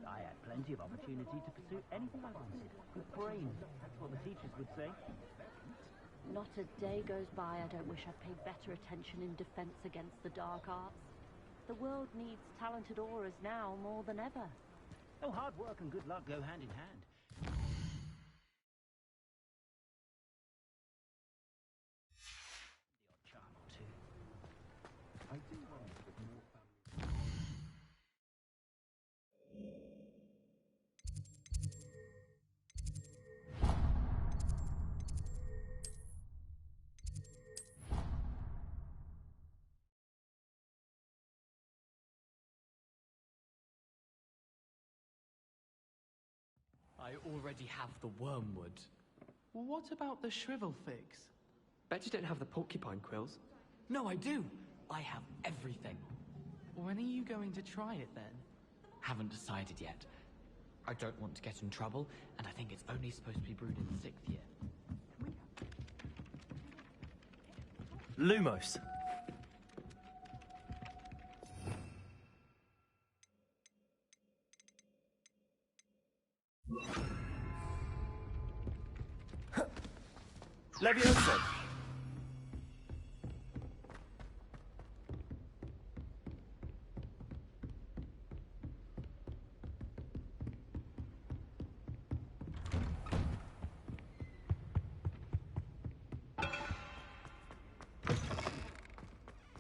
I had plenty of opportunity to pursue anything I wanted. With brains, that's what the teachers would say. Not a day goes by I don't wish I'd paid better attention in defense against the dark arts. The world needs talented aurors now more than ever. Oh, hard work and good luck go hand in hand. The odd charm or two. I do wonder if more families... I already have the wormwood. What about the shrivel figs? Bet you don't have the porcupine quills. No, I do. I have everything. When are you going to try it then? Haven't decided yet. I don't want to get in trouble, and I think it's only supposed to be brewed in the 6th year. Lumos. Levioso.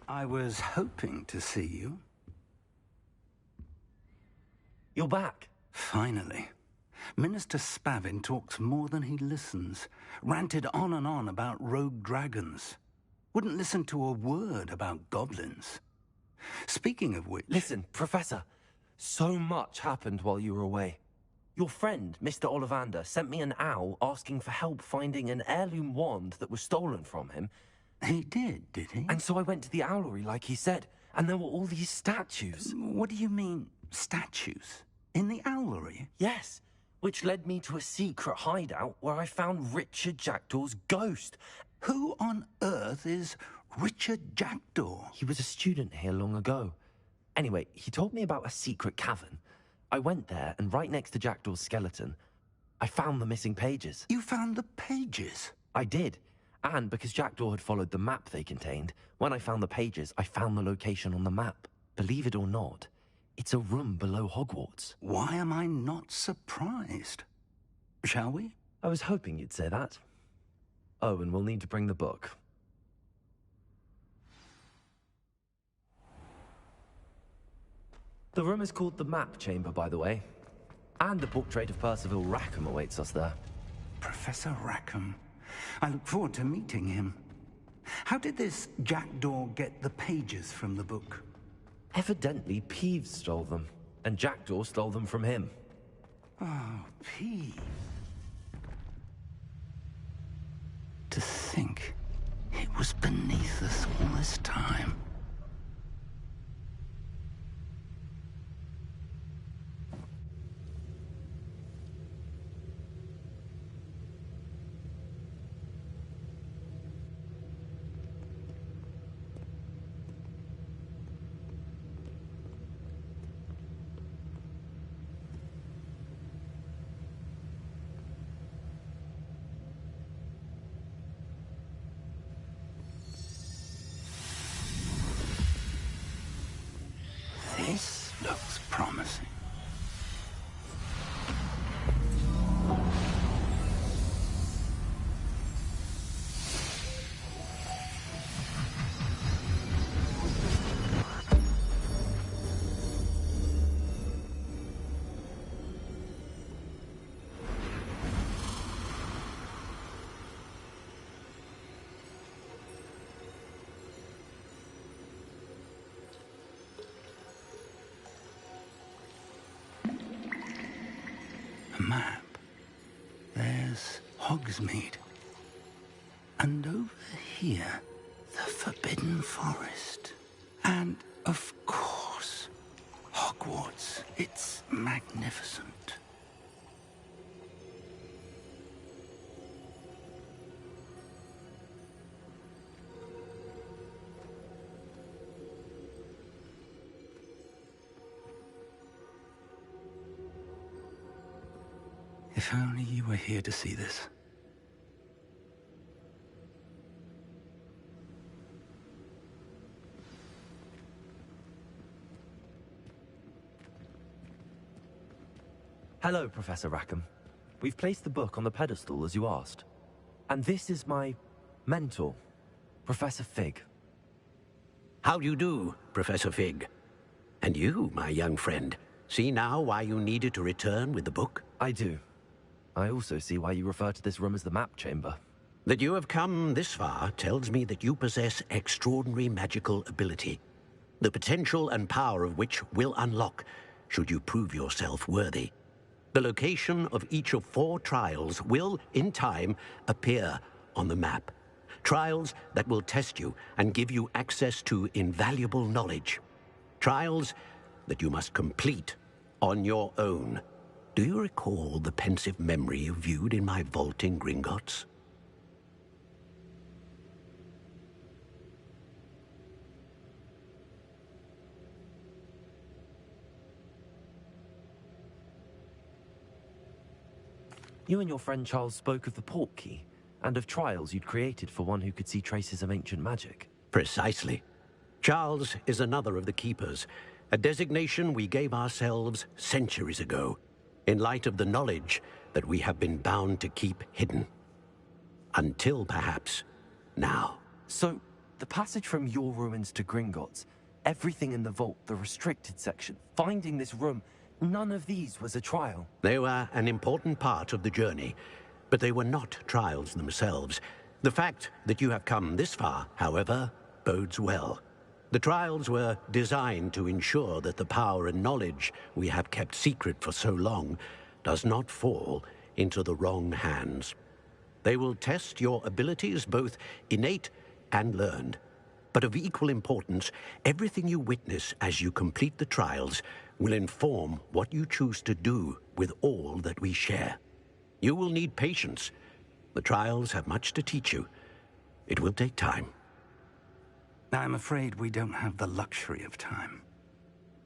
I was hoping to see you. You're back. Finally. Minister Spavin talks more than he listens. Ranted on and on about rogue dragons. Wouldn't listen to a word about goblins. Speaking of which... Listen, Professor. So much happened while you were away. Your friend, Mr. Ollivander, sent me an owl asking for help finding an heirloom wand that was stolen from him. He did he? And so I went to the owlery like he said, and there were all these statues. What do you mean, statues? In the owlery? Yes, which led me to a secret hideout where I found Richard Jackdaw's ghost. Who on earth is Richard Jackdaw? He was a student here long ago. Anyway, he told me about a secret cavern. I went there, and right next to Jackdaw's skeleton, I found the missing pages. You found the pages? I did. And because Jackdaw had followed the map they contained, when I found the pages, I found the location on the map. Believe it or not, it's a room below Hogwarts. Why am I not surprised? Shall we? I was hoping you'd say that. Oh, and we'll need to bring the book. The room is called the Map Chamber, by the way. And the portrait of Percival Rackham awaits us there. Professor Rackham. I look forward to meeting him. How did this Jackdaw get the pages from the book? Evidently, Peeves stole them, and Jackdaw stole them from him. Oh, Peeves. To think it was beneath us all this time. This looks promising. A map. There's Hogsmeade. And over here, the Forbidden Forest. And, of course, Hogwarts. It's magnificent. If only you were here to see this. Hello, Professor Rackham. We've placed the book on the pedestal as you asked. And this is my mentor, Professor Fig. How do you do, Professor Fig? And you, my young friend, see now why you needed to return with the book? I do. I also see why you refer to this room as the map chamber. That you have come this far tells me that you possess extraordinary magical ability, the potential and power of which will unlock should you prove yourself worthy. The location of each of 4 trials will, in time, appear on the map. Trials that will test you and give you access to invaluable knowledge. Trials that you must complete on your own. Do you recall the pensive memory you viewed in my vault in Gringotts? You and your friend Charles spoke of the port key, and of trials you'd created for one who could see traces of ancient magic. Precisely. Charles is another of the Keepers, a designation we gave ourselves centuries ago, in light of the knowledge that we have been bound to keep hidden. Until, perhaps, now. So, the passage from your ruins to Gringotts, everything in the vault, the restricted section, finding this room, none of these was a trial. They were an important part of the journey, but they were not trials themselves. The fact that you have come this far, however, bodes well. The trials were designed to ensure that the power and knowledge we have kept secret for so long does not fall into the wrong hands. They will test your abilities, both innate and learned. But of equal importance, everything you witness as you complete the trials will inform what you choose to do with all that we share. You will need patience. The trials have much to teach you. It will take time. I'm afraid we don't have the luxury of time.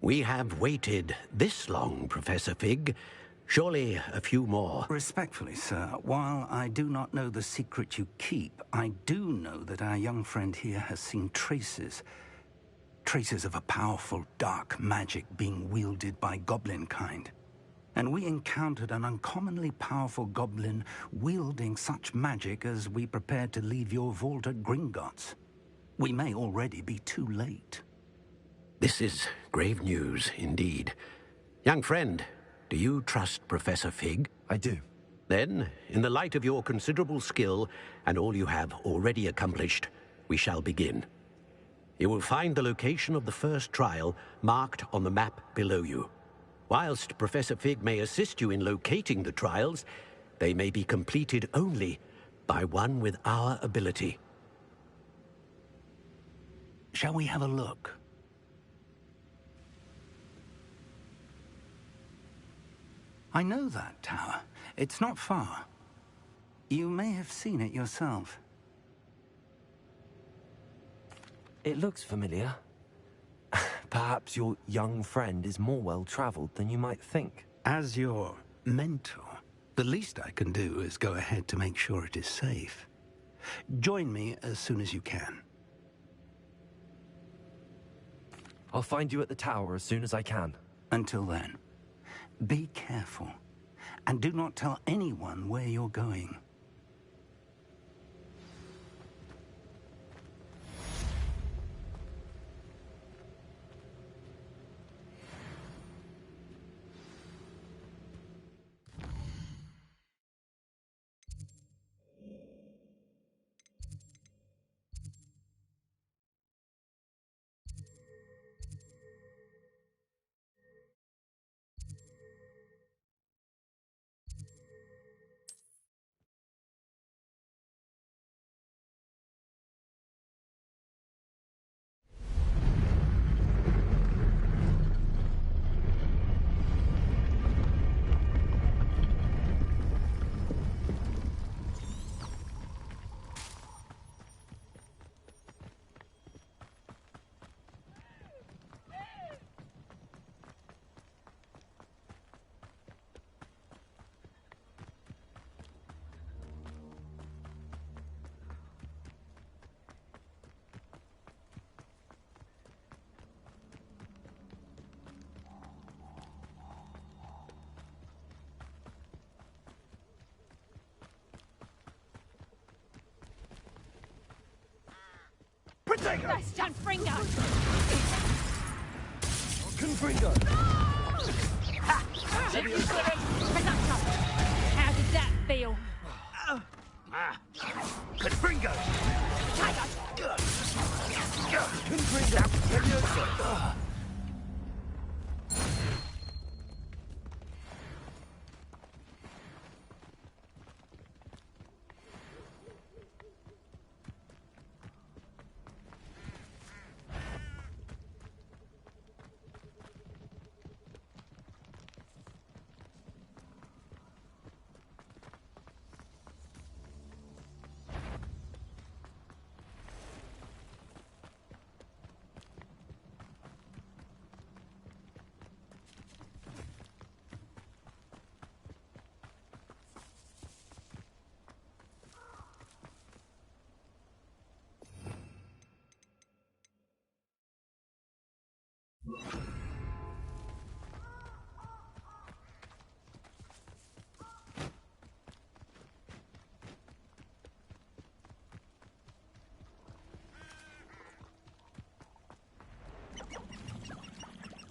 We have waited this long, Professor Fig. Surely a few more. Respectfully, sir, while I do not know the secret you keep, I do know that our young friend here has seen traces of a powerful dark magic being wielded by goblin kind. And we encountered an uncommonly powerful goblin wielding such magic as we prepared to leave your vault at Gringotts. We may already be too late. This is grave news, indeed. Young friend, do you trust Professor Fig? I do. Then, in the light of your considerable skill and all you have already accomplished, we shall begin. You will find the location of the first trial marked on the map below you. Whilst Professor Fig may assist you in locating the trials, they may be completed only by one with our ability. Shall we have a look? I know that tower. It's not far. You may have seen it yourself. It looks familiar. Perhaps your young friend is more well-traveled than you might think. As your mentor, the least I can do is go ahead to make sure it is safe. Join me as soon as you can. I'll find you at the tower as soon as I can. Until then, be careful, and do not tell anyone where you're going. Confringo! Confringo! Reducto! How did that feel? Confringo! Confringo! Levioso!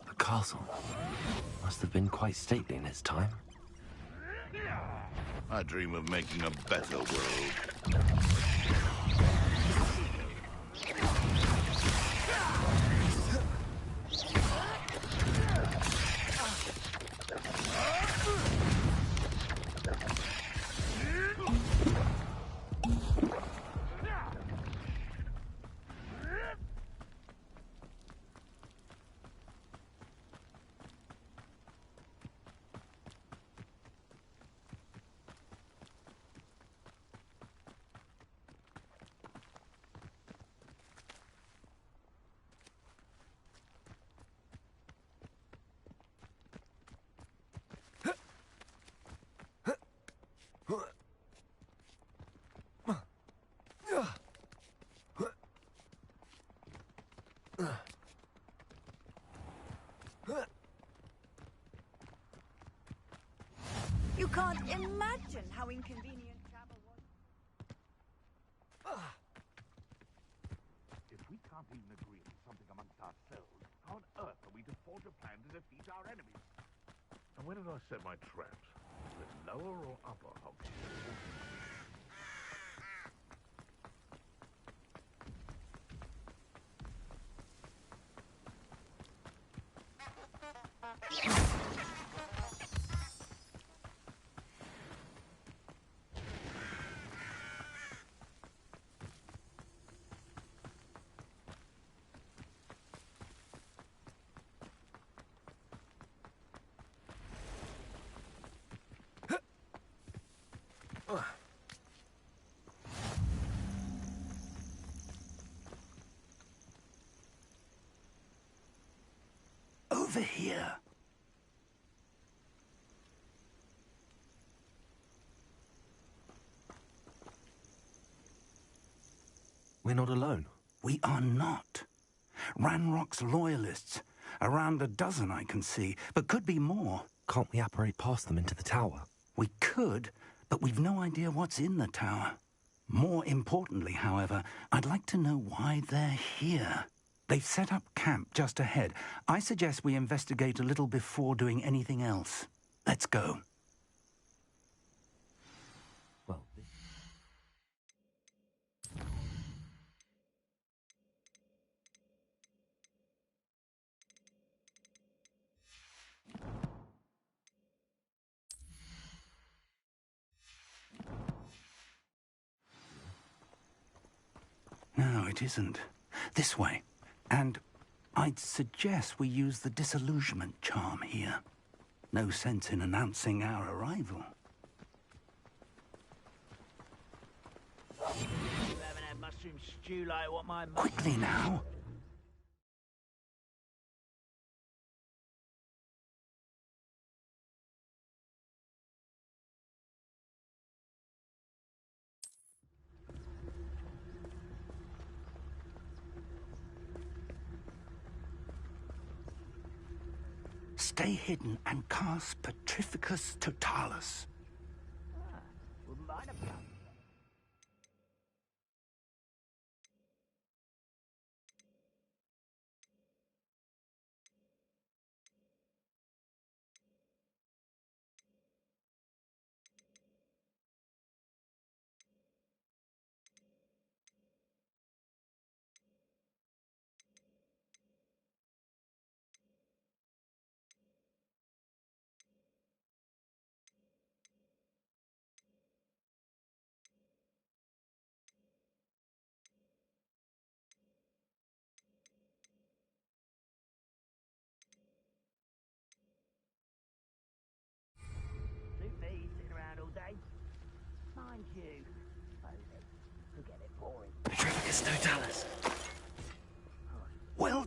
The castle must have been quite stately in its time. I dream of making a better world. You can't imagine how inconvenient travel was. If we can't even agree on something amongst ourselves, how on earth are we to forge a plan to defeat our enemies? And where did I set my traps? The lower or upper Hogwarts? Over here. We're not alone. We are not. Ranrock's loyalists. Around a dozen I can see, but could be more. Can't we apparate past them into the tower? We could, but we've no idea what's in the tower. More importantly, however, I'd like to know why they're here. They've set up camp just ahead. I suggest we investigate a little before doing anything else. Let's go. Well, No, it isn't. This way. And I'd suggest we use the disillusionment charm here. No sense in announcing our arrival. You haven't had mushroom stew like what my mum... Quickly now. Stay hidden and cast Petrificus Totalis. Wouldn't mind a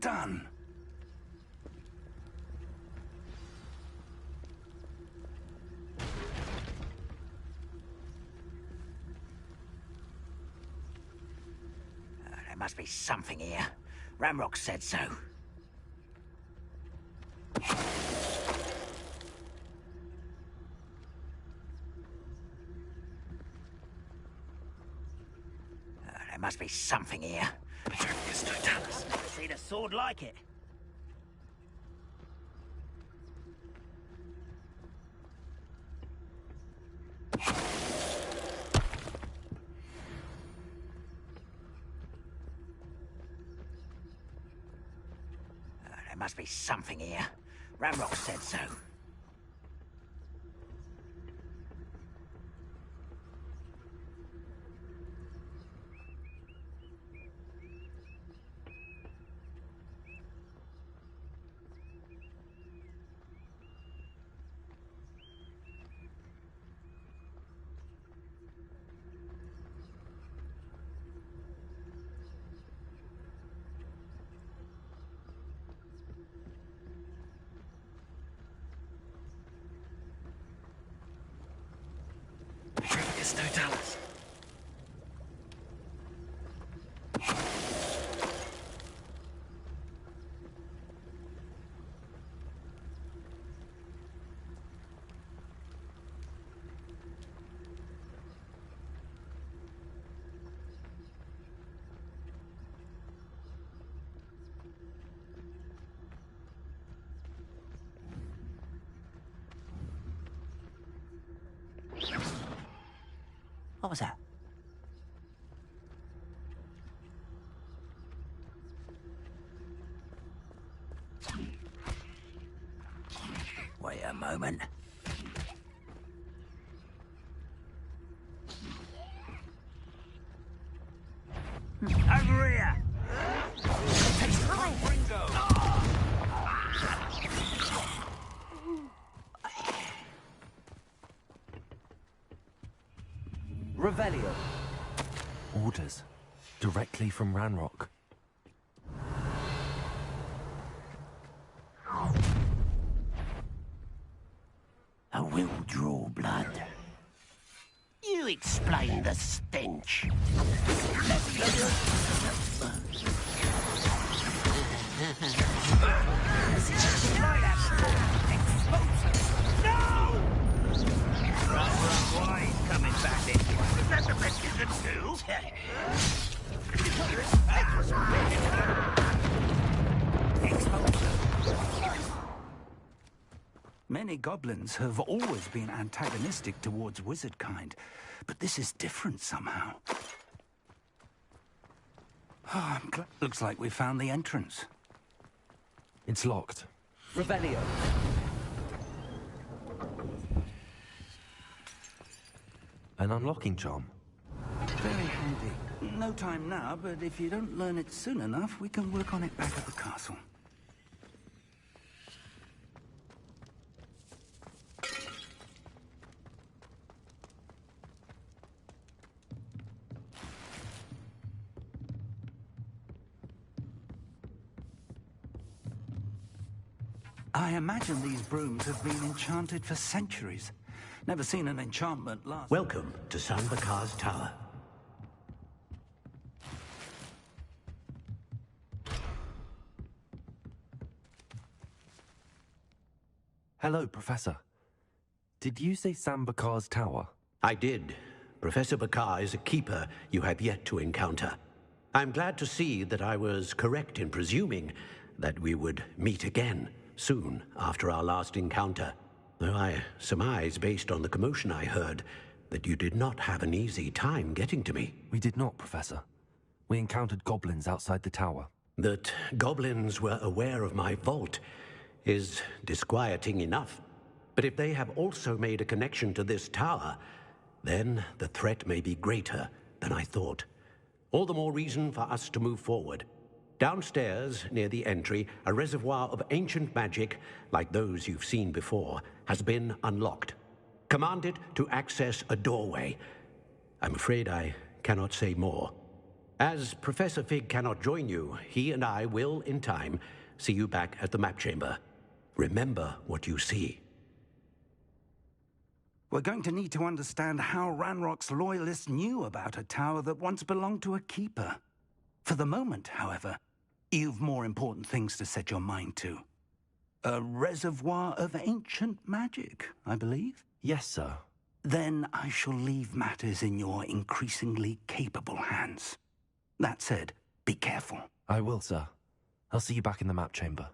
done. There must be something here. Ramrock said so. There must be something here. I've seen a sword like it. There must be something here. Ramrock said so. What was that? Wait a moment. Over here! Revelio. Orders. Directly from Ranrock. I will draw blood. You explain the stench. No! Why he's coming back this way? Was that the best you could do? Many goblins have always been antagonistic towards wizard kind, but this is different somehow. Looks like we found the entrance. It's locked. Revelio. An unlocking charm. Very handy. No time now, but if you don't learn it soon enough, we can work on it back at the castle. I imagine these brooms have been enchanted for centuries. Never seen an enchantment last... Welcome to Sanbakar's Tower. Hello, Professor. Did you say Sambakar's Tower? I did. Professor Bakar is a keeper you have yet to encounter. I'm glad to see that I was correct in presuming that we would meet again soon after our last encounter. Though I surmise, based on the commotion I heard, that you did not have an easy time getting to me. We did not, Professor. We encountered goblins outside the tower. That goblins were aware of my vault is disquieting enough. But if they have also made a connection to this tower, then the threat may be greater than I thought. All the more reason for us to move forward. Downstairs, near the entry, a reservoir of ancient magic, like those you've seen before, has been unlocked. Commanded to access a doorway. I'm afraid I cannot say more. As Professor Fig cannot join you, he and I will, in time, see you back at the map chamber. Remember what you see. We're going to need to understand how Ranrock's loyalists knew about a tower that once belonged to a keeper. For the moment, however, you've more important things to set your mind to. A reservoir of ancient magic, I believe? Yes, sir. Then I shall leave matters in your increasingly capable hands. That said, be careful. I will, sir. I'll see you back in the map chamber.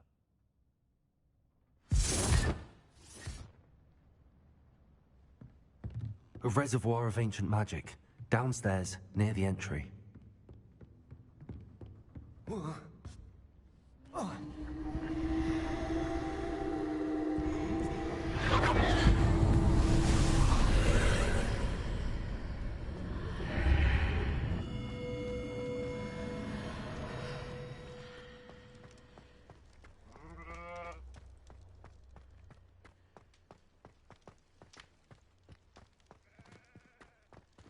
A reservoir of ancient magic, downstairs, near the entry.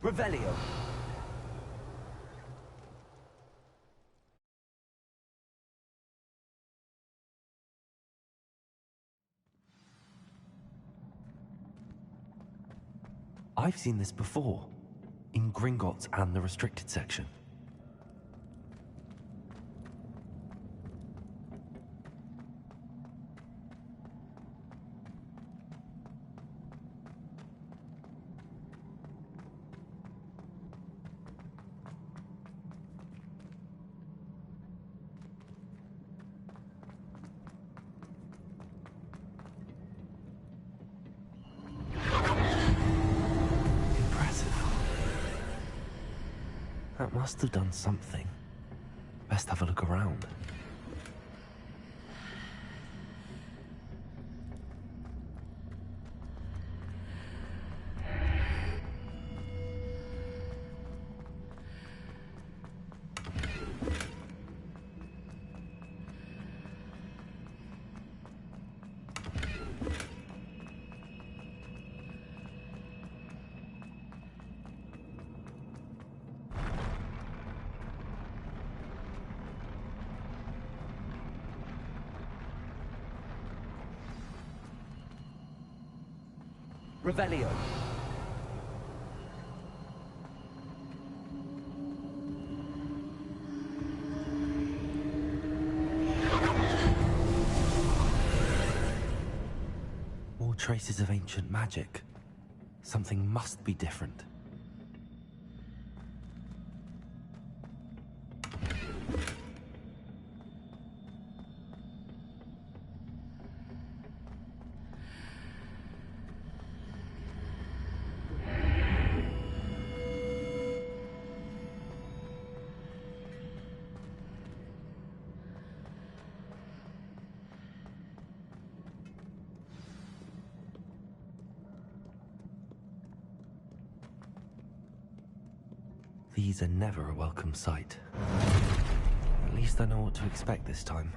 Revelio. I've seen this before, in Gringotts and the restricted section. That must have done something. Best have a look around. Revelio. More traces of ancient magic. Something must be different. These are never a welcome sight. At least I know what to expect this time.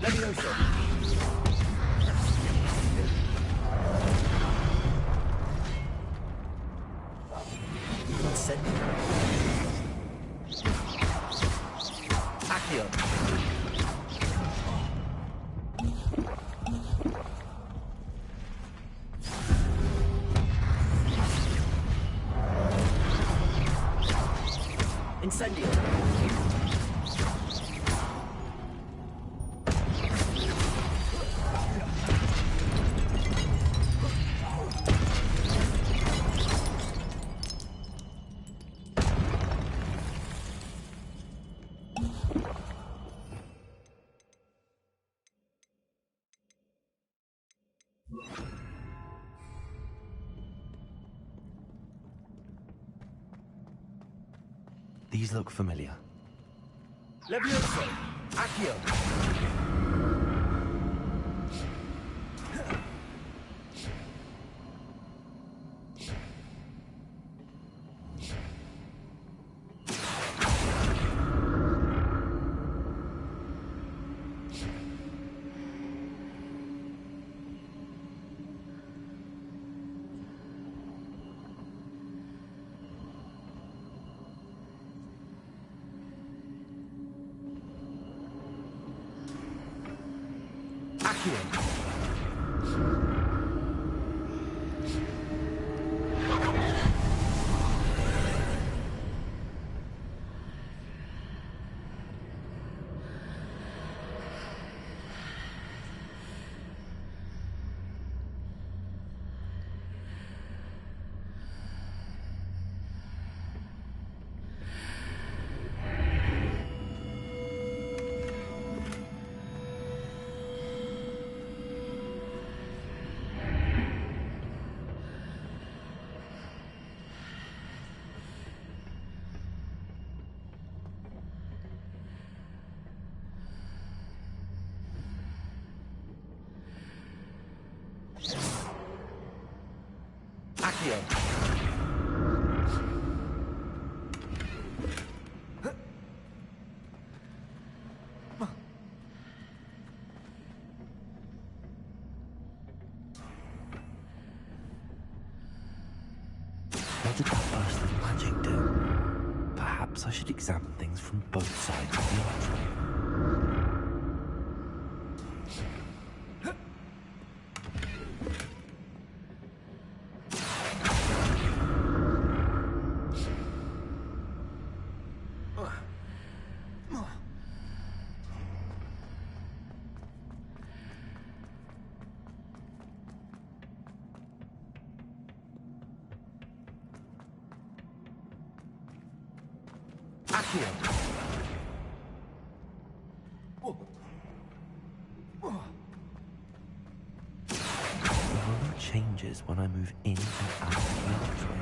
Levioso! Accio! Incendio! These look familiar. Levioso! Accio! What did that burst of magic do? Perhaps I should examine things from both sides of the archway. The world changes when I move in and out of the archway.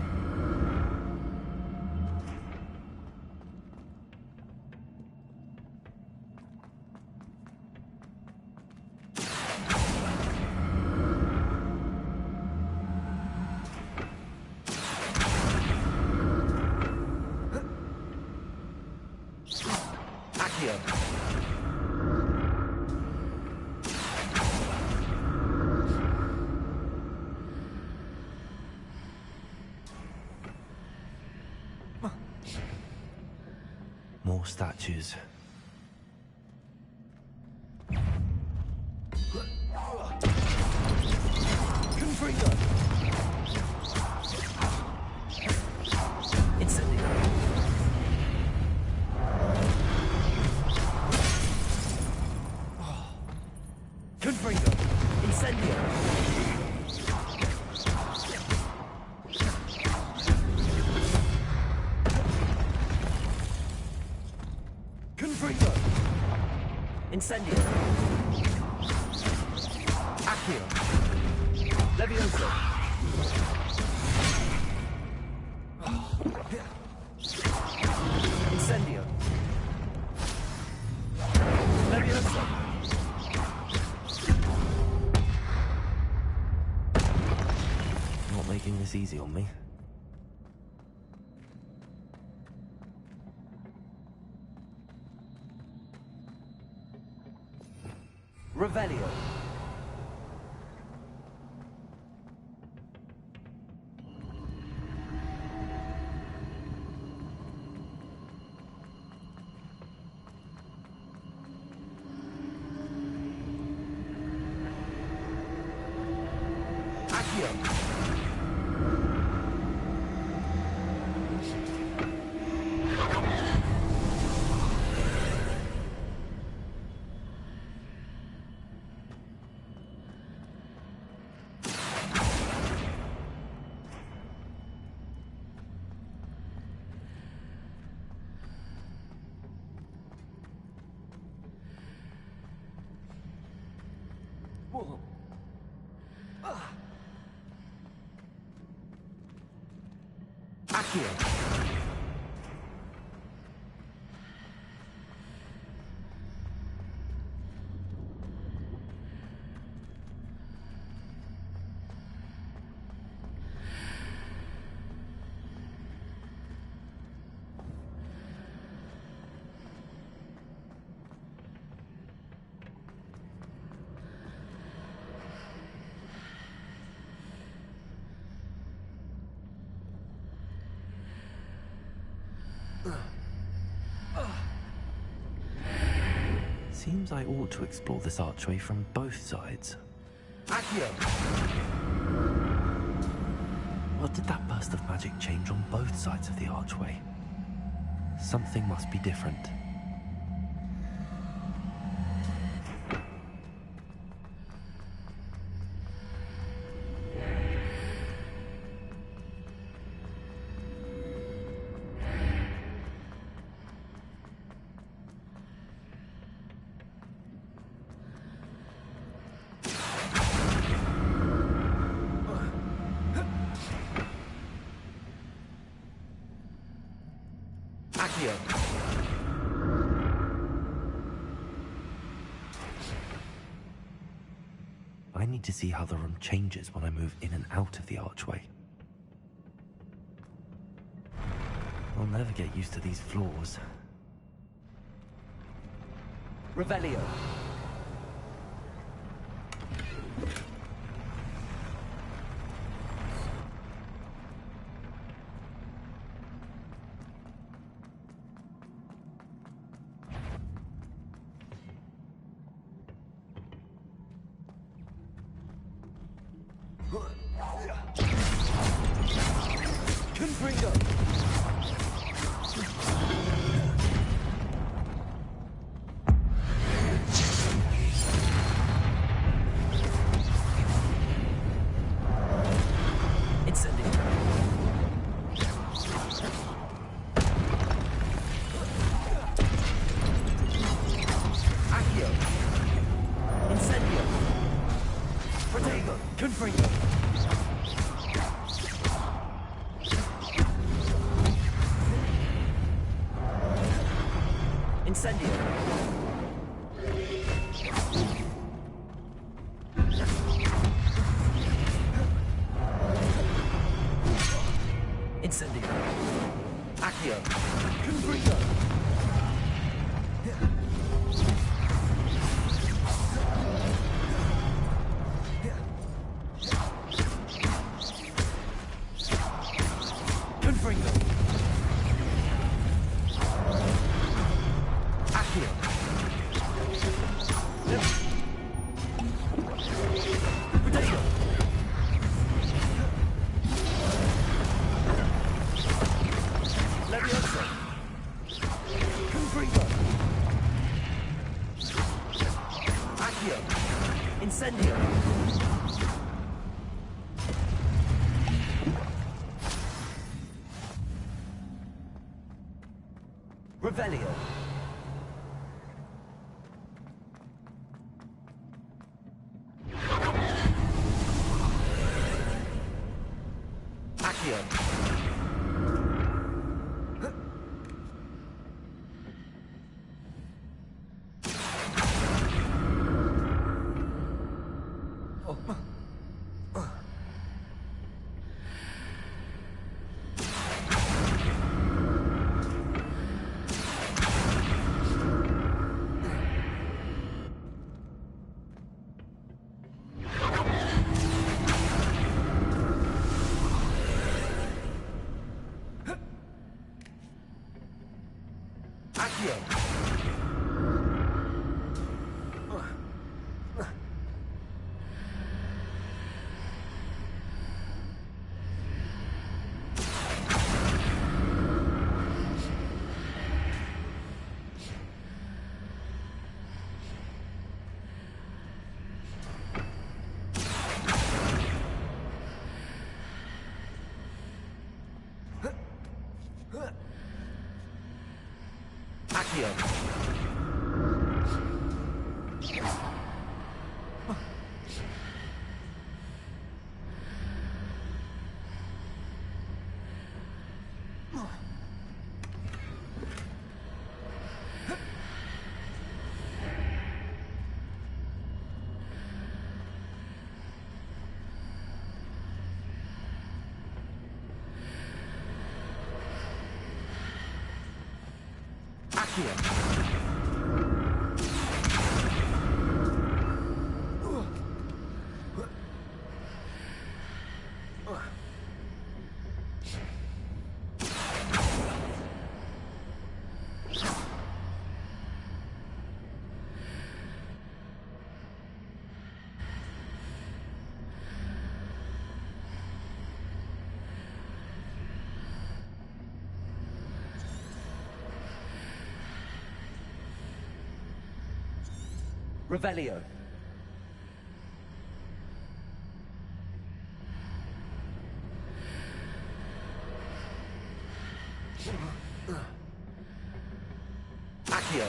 More statues. Confringo! Incendio! Confringo! Incendio! Confringo! Incendio! Accio! Levioso! Incendio! Levioso! Not making this easy on me. Revelio. Accio. Whoa. Accio. Seems I ought to explore this archway from both sides. Accio! What did that burst of magic change on both sides of the archway? Something must be different. I need to see how the room changes when I move in and out of the archway. I'll never get used to these floors. Revelio. Revelio. Revelio. Accio.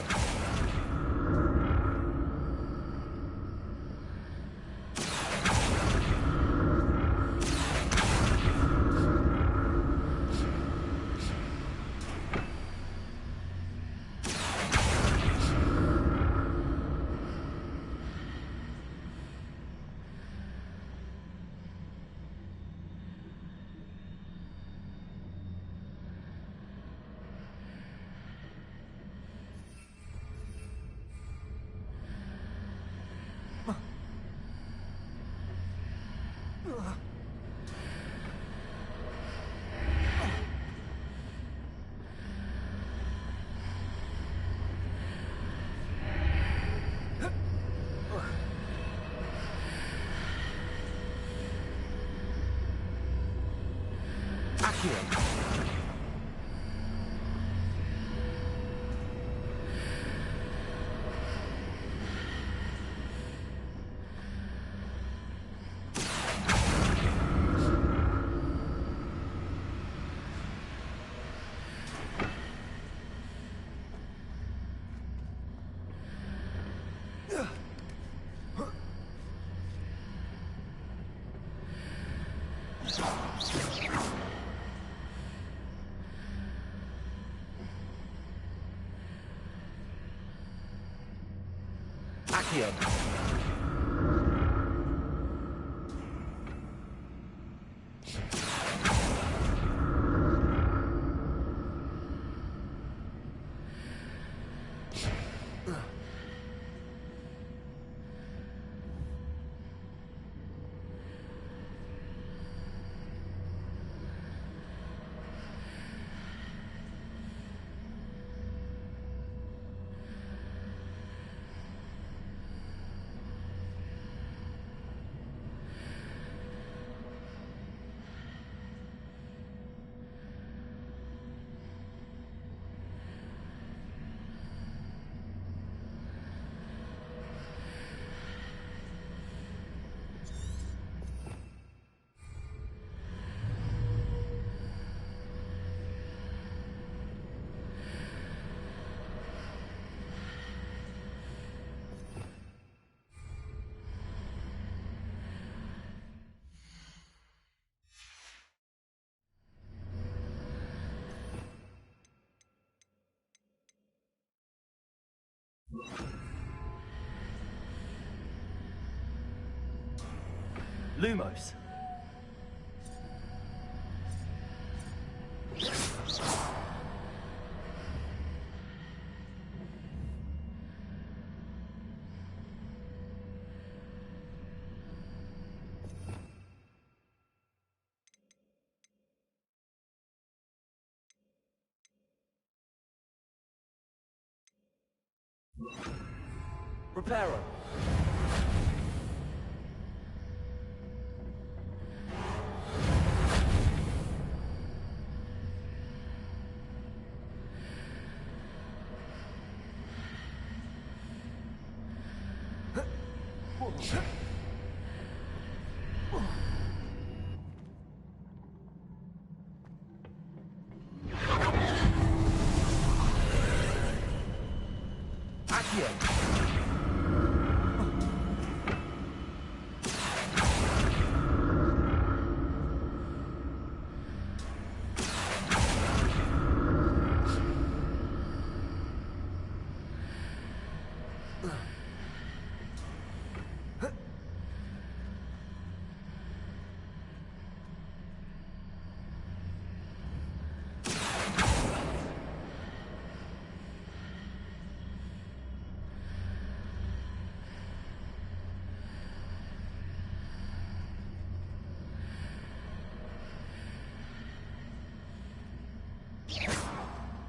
Accio. Lumos. Reparo.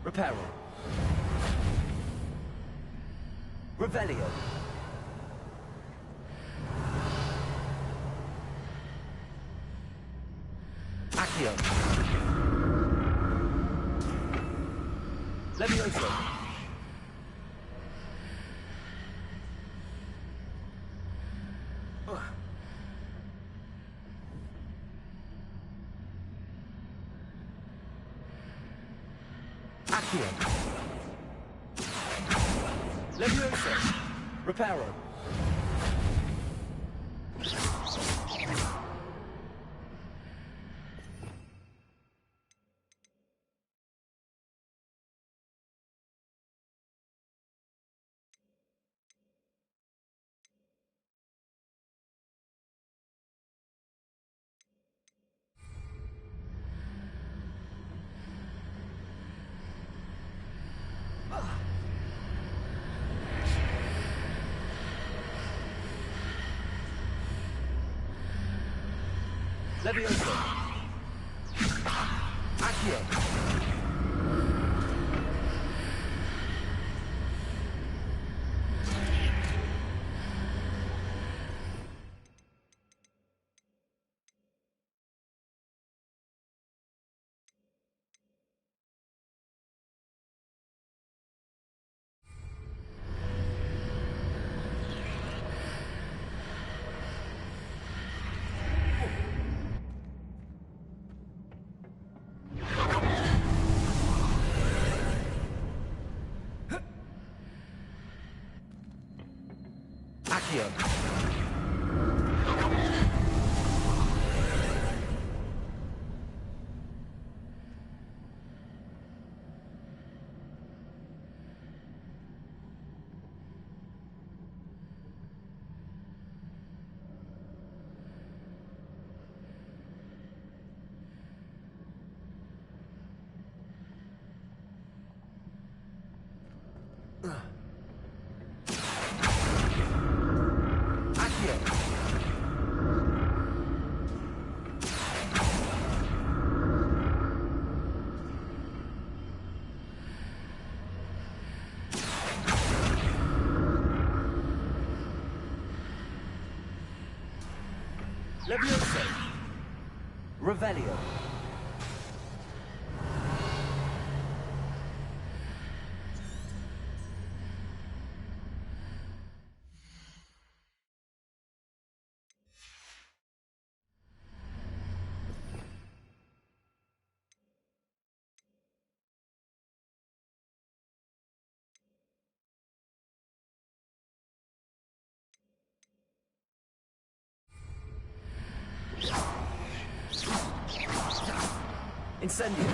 Reparo. Revelio. Accio. Levioso. Accio. Levioso. Reparo. Levioso. Accio. Accio. Levioso. Revelio. Incendio.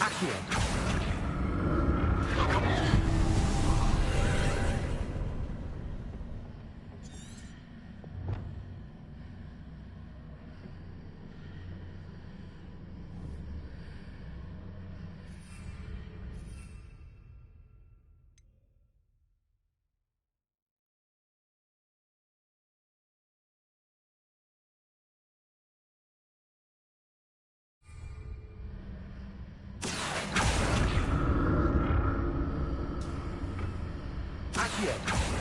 Accio. Accio.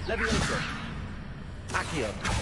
Levioso. Accio.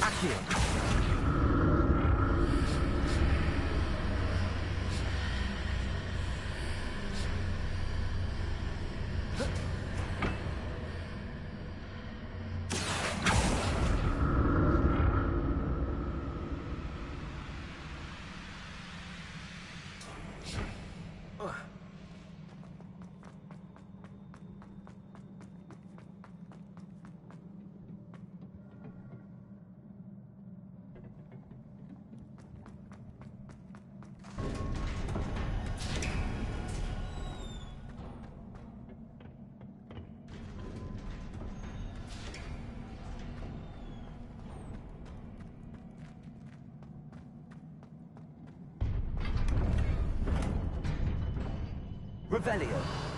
Accio. Revelio.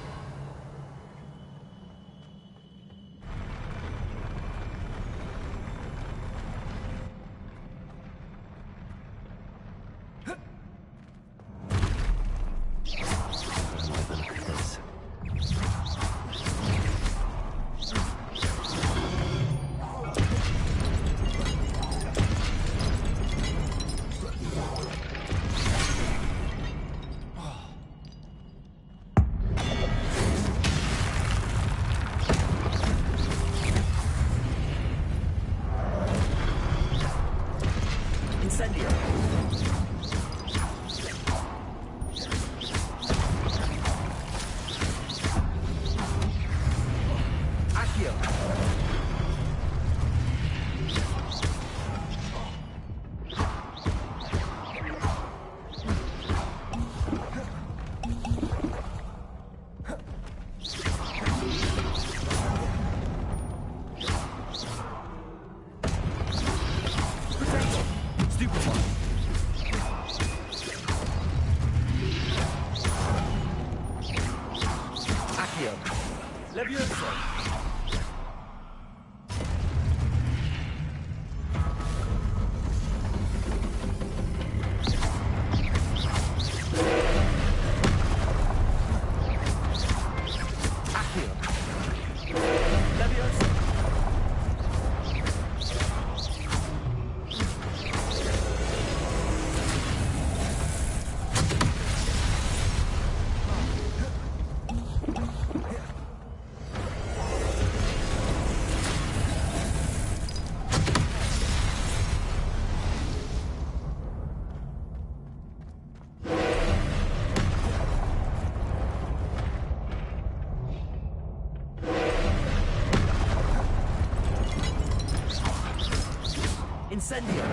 Incendio!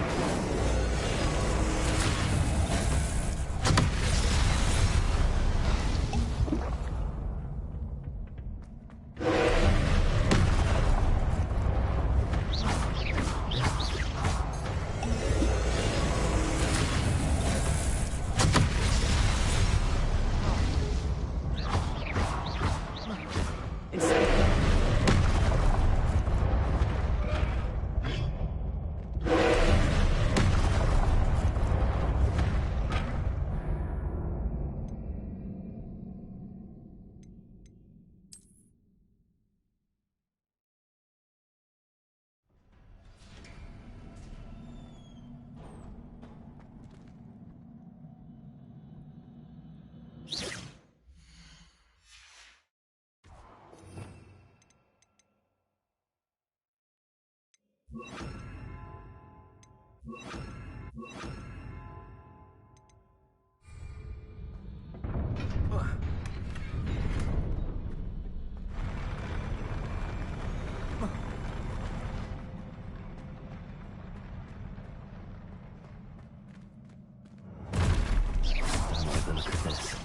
Look at this.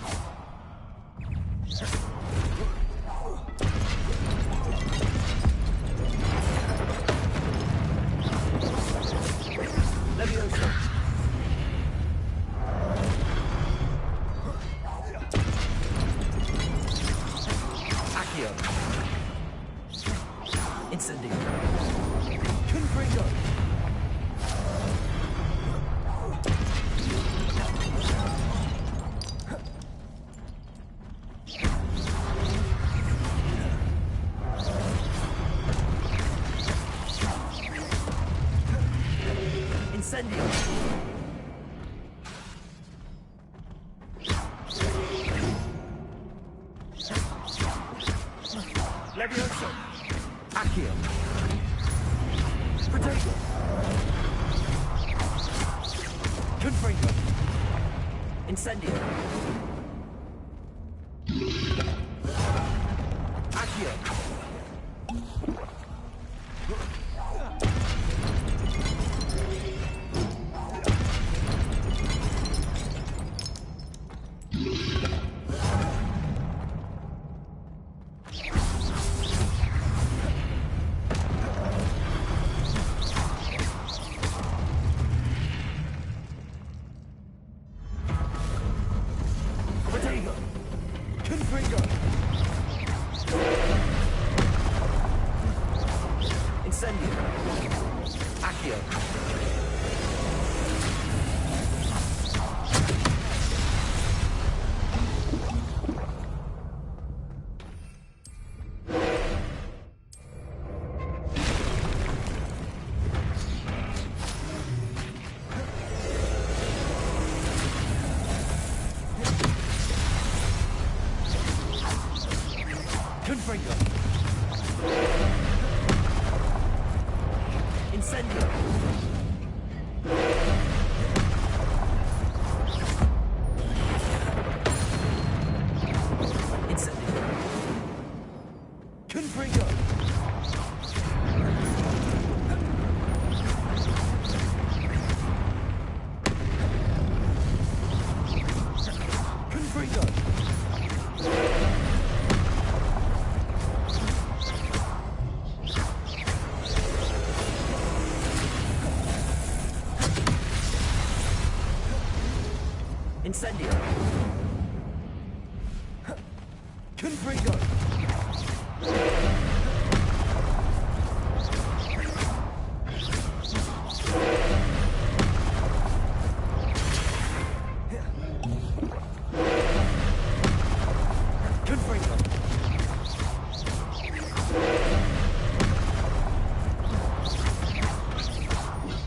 Leviosa. Accio. Incendio. Confringo. Incendio! Levioso! Accio! Protego! Confringo! Incendio! Accio! Confringo! Incendio! Incendio! Confringo! Confringo! Incendio! Confringo! Confringo!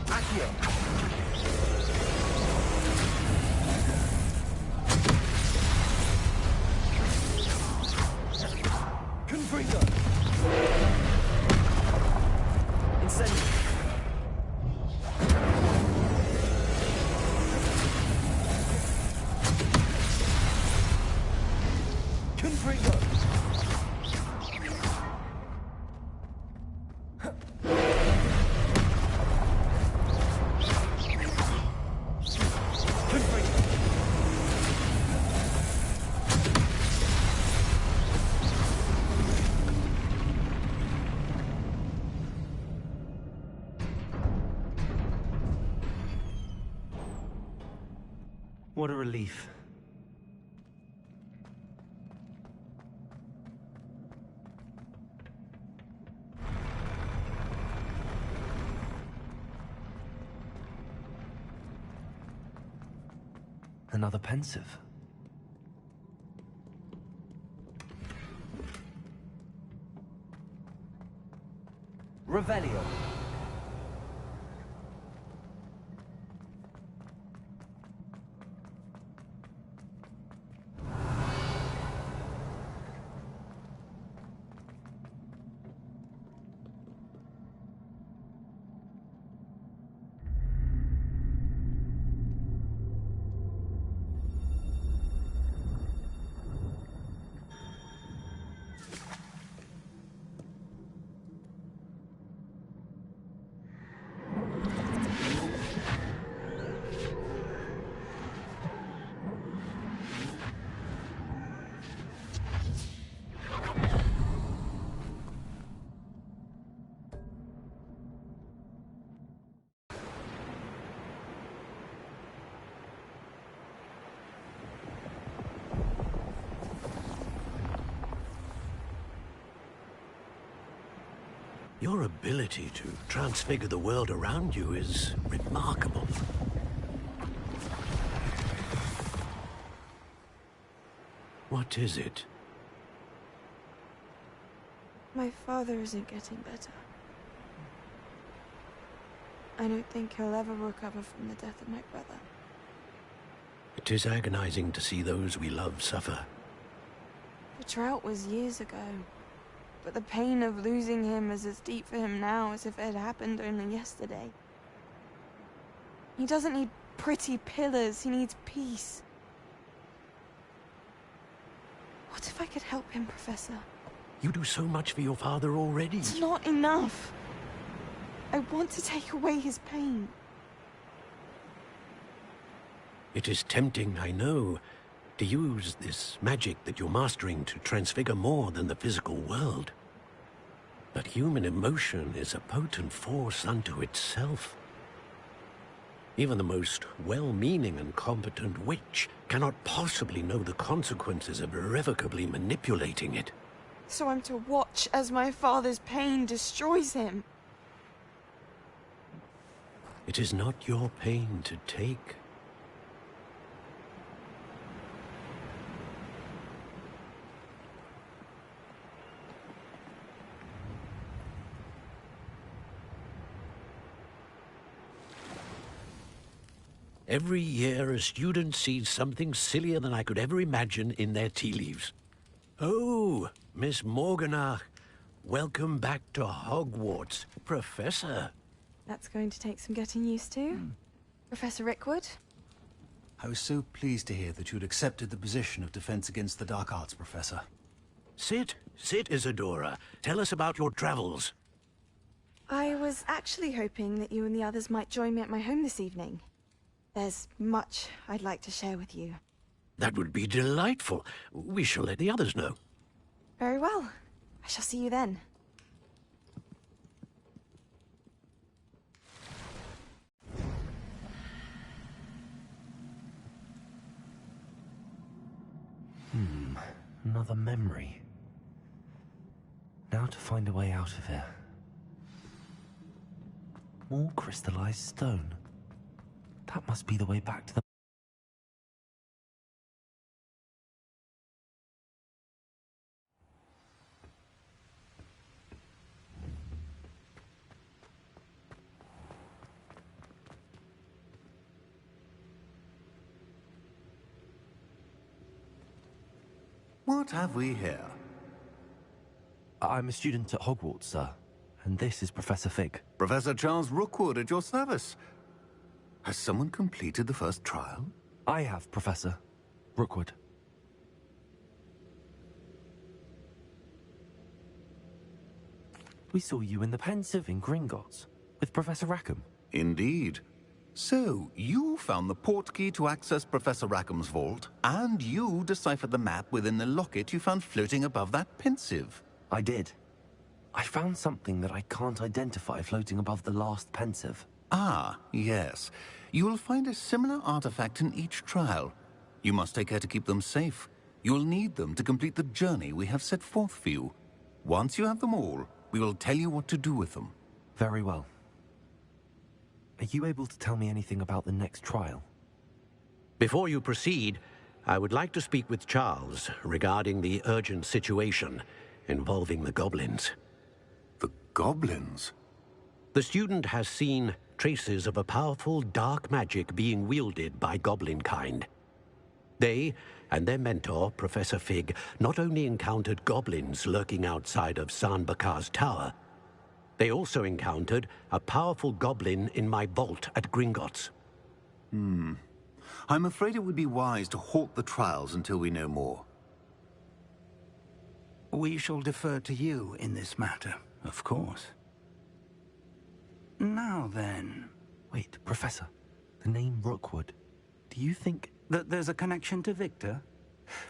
Accio! Confringo! Incendio! Confringo! What a relief. Another pensive. Revelio. Your ability to transfigure the world around you is remarkable. What is it? My father isn't getting better. I don't think he'll ever recover from the death of my brother. It is agonizing to see those we love suffer. The drought was years ago, but the pain of losing him is as deep for him now as if it had happened only yesterday. He doesn't need pretty pillars, he needs peace. What if I could help him, Professor? You do so much for your father already. It's not enough. I want to take away his pain. It is tempting, I know, to use this magic that you're mastering to transfigure more than the physical world. But human emotion is a potent force unto itself. Even the most well-meaning and competent witch cannot possibly know the consequences of irrevocably manipulating it. So I'm to watch as my father's pain destroys him. It is not your pain to take. Every year, a student sees something sillier than I could ever imagine in their tea leaves. Oh, Miss Morganach, welcome back to Hogwarts, Professor. That's going to take some getting used to. Professor Rickwood? I was so pleased to hear that you'd accepted the position of Defense Against the Dark Arts, Professor. Sit, Isadora. Tell us about your travels. I was actually hoping that you and the others might join me at my home this evening. There's much I'd like to share with you. That would be delightful. We shall let the others know. Very well. I shall see you then. Another memory. Now to find a way out of here. More crystallized stone. That must be the way back to the... What have we here? I'm a student at Hogwarts, sir. And this is Professor Fig. Professor Charles Rookwood at your service. Has someone completed the first trial? I have, Professor Rookwood. We saw you in the Pensive in Gringotts with Professor Rackham. Indeed. So, you found the portkey to access Professor Rackham's vault, and you deciphered the map within the locket you found floating above that Pensive. I did. I found something that I can't identify floating above the last Pensive. Ah, yes. You will find a similar artifact in each trial. You must take care to keep them safe. You will need them to complete the journey we have set forth for you. Once you have them all, we will tell you what to do with them. Very well. Are you able to tell me anything about the next trial? Before you proceed, I would like to speak with Charles regarding the urgent situation involving the goblins. The goblins? The student has seen traces of a powerful dark magic being wielded by goblin kind. They and their mentor, Professor Fig, not only encountered goblins lurking outside of San Bakar's tower, they also encountered a powerful goblin in my vault at Gringotts. I'm afraid it would be wise to halt the trials until we know more. We shall defer to you in this matter, of course. Now then... Wait, Professor. The name Rookwood. Do you think... that there's a connection to Victor?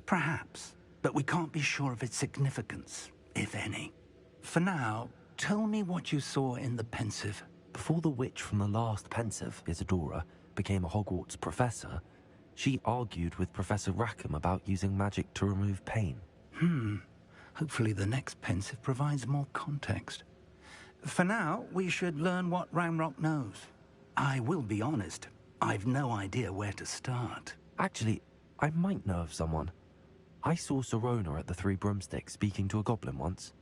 Perhaps, but we can't be sure of its significance, if any. For now, tell me what you saw in the Pensive. Before the witch from the last Pensive, Isadora, became a Hogwarts professor, she argued with Professor Rackham about using magic to remove pain. Hopefully the next Pensive provides more context. For now, we should learn what Ramrock knows. I will be honest, I've no idea where to start. Actually, I might know of someone. I saw Serona at the Three Broomsticks speaking to a goblin once.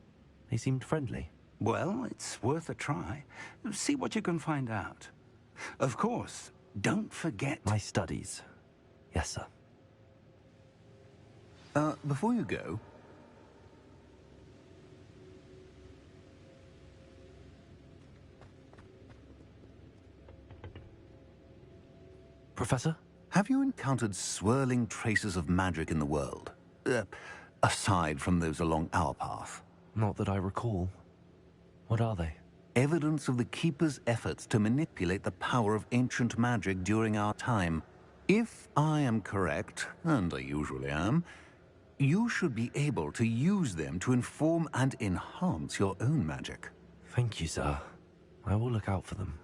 They seemed friendly. Well, it's worth a try. See what you can find out. Of course, don't forget... My studies. Yes, sir. Before you go... Professor? Have you encountered swirling traces of magic in the world? Aside from those along our path? Not that I recall. What are they? Evidence of the Keeper's efforts to manipulate the power of ancient magic during our time. If I am correct, and I usually am, you should be able to use them to inform and enhance your own magic. Thank you, sir. I will look out for them.